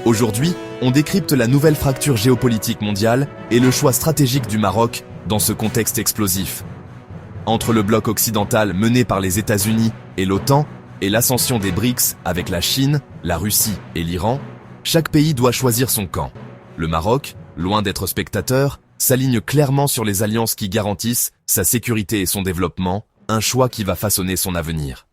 Aujourd'hui, on décrypte la nouvelle fracture géopolitique mondiale et le choix stratégique du Maroc dans ce contexte explosif. Entre le bloc occidental mené par les États-Unis et l'OTAN et l'ascension des BRICS avec la Chine, la Russie et l'Iran, chaque pays doit choisir son camp. Le Maroc, loin d'être spectateur, s'aligne clairement sur les alliances qui garantissent sa sécurité et son développement, un choix qui va façonner son avenir.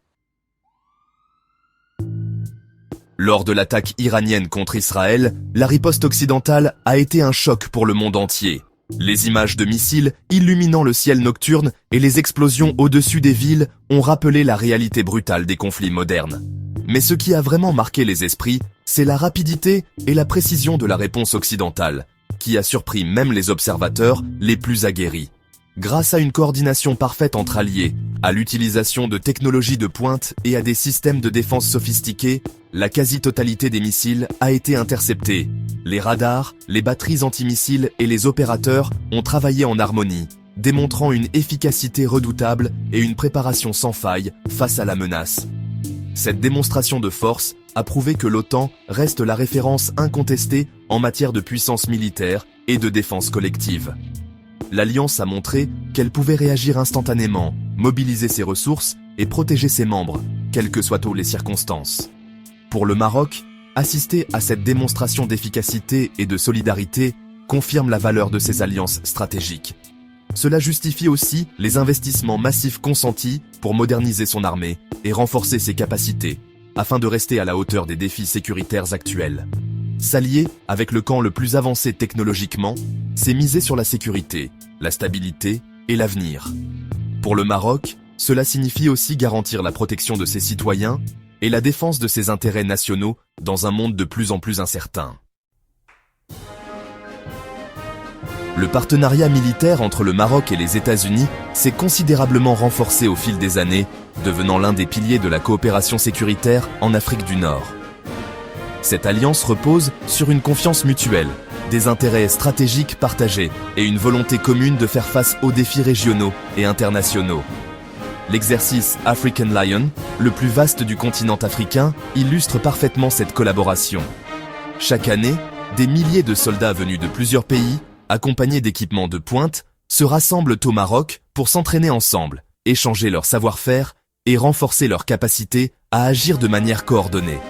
Lors de l'attaque iranienne contre Israël, la riposte occidentale a été un choc pour le monde entier. Les images de missiles illuminant le ciel nocturne et les explosions au-dessus des villes ont rappelé la réalité brutale des conflits modernes. Mais ce qui a vraiment marqué les esprits, c'est la rapidité et la précision de la réponse occidentale, qui a surpris même les observateurs les plus aguerris. Grâce à une coordination parfaite entre alliés, à l'utilisation de technologies de pointe et à des systèmes de défense sophistiqués, la quasi-totalité des missiles a été interceptée. Les radars, les batteries antimissiles et les opérateurs ont travaillé en harmonie, démontrant une efficacité redoutable et une préparation sans faille face à la menace. Cette démonstration de force a prouvé que l'OTAN reste la référence incontestée en matière de puissance militaire et de défense collective. L'Alliance a montré qu'elle pouvait réagir instantanément, mobiliser ses ressources et protéger ses membres, quelles que soient les circonstances. Pour le Maroc, assister à cette démonstration d'efficacité et de solidarité confirme la valeur de ces alliances stratégiques. Cela justifie aussi les investissements massifs consentis pour moderniser son armée et renforcer ses capacités, afin de rester à la hauteur des défis sécuritaires actuels. S'allier avec le camp le plus avancé technologiquement, c'est miser sur la sécurité, la stabilité et l'avenir. Pour le Maroc, cela signifie aussi garantir la protection de ses citoyens et la défense de ses intérêts nationaux dans un monde de plus en plus incertain. Le partenariat militaire entre le Maroc et les États-Unis s'est considérablement renforcé au fil des années, devenant l'un des piliers de la coopération sécuritaire en Afrique du Nord. Cette alliance repose sur une confiance mutuelle, des intérêts stratégiques partagés et une volonté commune de faire face aux défis régionaux et internationaux. L'exercice African Lion, le plus vaste du continent africain, illustre parfaitement cette collaboration. Chaque année, des milliers de soldats venus de plusieurs pays, accompagnés d'équipements de pointe, se rassemblent au Maroc pour s'entraîner ensemble, échanger leur savoir-faire et renforcer leur capacité à agir de manière coordonnée.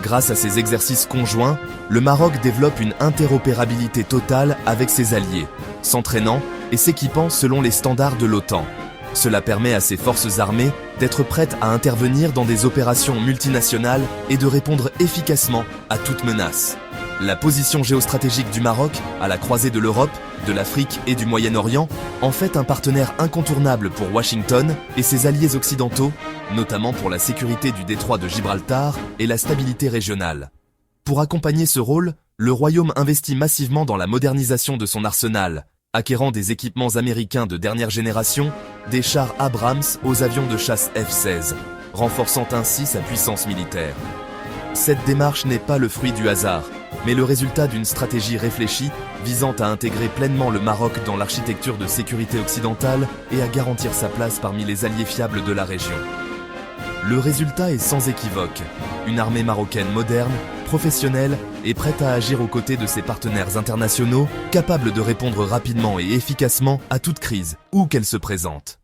Grâce à ces exercices conjoints, le Maroc développe une interopérabilité totale avec ses alliés, s'entraînant et s'équipant selon les standards de l'OTAN. Cela permet à ses forces armées d'être prêtes à intervenir dans des opérations multinationales et de répondre efficacement à toute menace. La position géostratégique du Maroc, à la croisée de l'Europe, de l'Afrique et du Moyen-Orient, en fait un partenaire incontournable pour Washington et ses alliés occidentaux, notamment pour la sécurité du détroit de Gibraltar et la stabilité régionale. Pour accompagner ce rôle, le Royaume investit massivement dans la modernisation de son arsenal, acquérant des équipements américains de dernière génération, des chars Abrams aux avions de chasse F-16, renforçant ainsi sa puissance militaire. Cette démarche n'est pas le fruit du hasard, mais le résultat d'une stratégie réfléchie visant à intégrer pleinement le Maroc dans l'architecture de sécurité occidentale et à garantir sa place parmi les alliés fiables de la région. Le résultat est sans équivoque, une armée marocaine moderne, professionnelle et prête à agir aux côtés de ses partenaires internationaux, capable de répondre rapidement et efficacement à toute crise, où qu'elle se présente.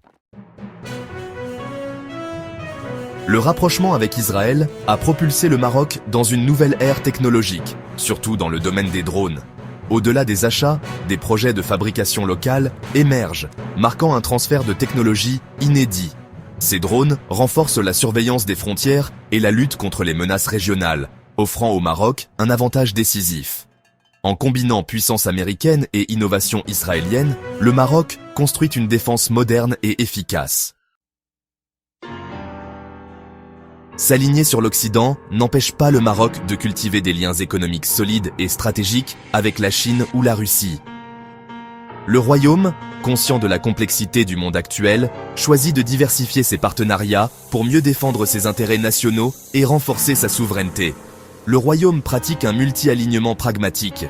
Le rapprochement avec Israël a propulsé le Maroc dans une nouvelle ère technologique, surtout dans le domaine des drones. Au-delà des achats, des projets de fabrication locale émergent, marquant un transfert de technologie inédit. Ces drones renforcent la surveillance des frontières et la lutte contre les menaces régionales, offrant au Maroc un avantage décisif. En combinant puissance américaine et innovation israélienne, le Maroc construit une défense moderne et efficace. S'aligner sur l'Occident n'empêche pas le Maroc de cultiver des liens économiques solides et stratégiques avec la Chine ou la Russie. Le Royaume, conscient de la complexité du monde actuel, choisit de diversifier ses partenariats pour mieux défendre ses intérêts nationaux et renforcer sa souveraineté. Le Royaume pratique un multi-alignement pragmatique.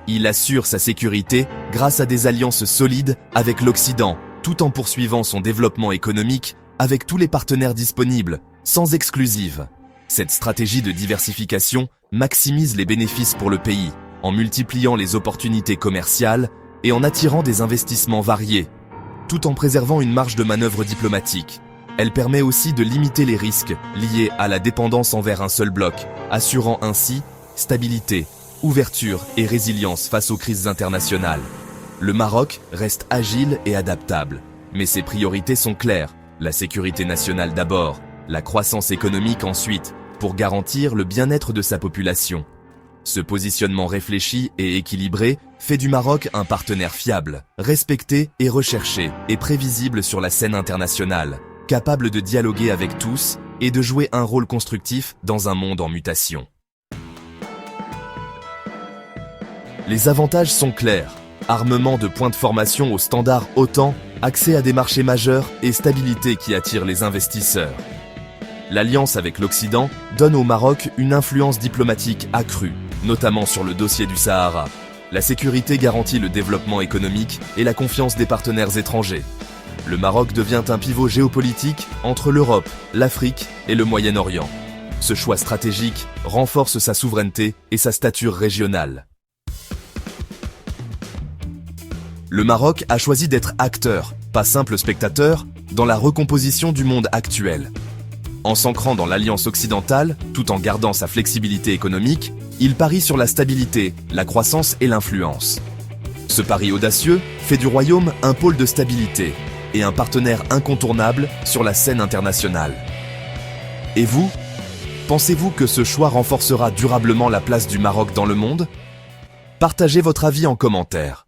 Il assure sa sécurité grâce à des alliances solides avec l'Occident, tout en poursuivant son développement économique avec tous les partenaires disponibles, sans exclusive. Cette stratégie de diversification maximise les bénéfices pour le pays, en multipliant les opportunités commerciales et en attirant des investissements variés, tout en préservant une marge de manœuvre diplomatique. Elle permet aussi de limiter les risques liés à la dépendance envers un seul bloc, assurant ainsi stabilité, ouverture et résilience face aux crises internationales. Le Maroc reste agile et adaptable, mais ses priorités sont claires. La sécurité nationale d'abord, la croissance économique ensuite, pour garantir le bien-être de sa population. Ce positionnement réfléchi et équilibré fait du Maroc un partenaire fiable, respecté et recherché, et prévisible sur la scène internationale, capable de dialoguer avec tous et de jouer un rôle constructif dans un monde en mutation. Les avantages sont clairs. Armement de points de formation au standard OTAN, accès à des marchés majeurs et stabilité qui attire les investisseurs. L'alliance avec l'Occident donne au Maroc une influence diplomatique accrue, notamment sur le dossier du Sahara. La sécurité garantit le développement économique et la confiance des partenaires étrangers. Le Maroc devient un pivot géopolitique entre l'Europe, l'Afrique et le Moyen-Orient. Ce choix stratégique renforce sa souveraineté et sa stature régionale. Le Maroc a choisi d'être acteur, pas simple spectateur, dans la recomposition du monde actuel. En s'ancrant dans l'alliance occidentale, tout en gardant sa flexibilité économique, il parie sur la stabilité, la croissance et l'influence. Ce pari audacieux fait du royaume un pôle de stabilité et un partenaire incontournable sur la scène internationale. Et vous, pensez-vous que ce choix renforcera durablement la place du Maroc dans le monde ? Partagez votre avis en commentaire.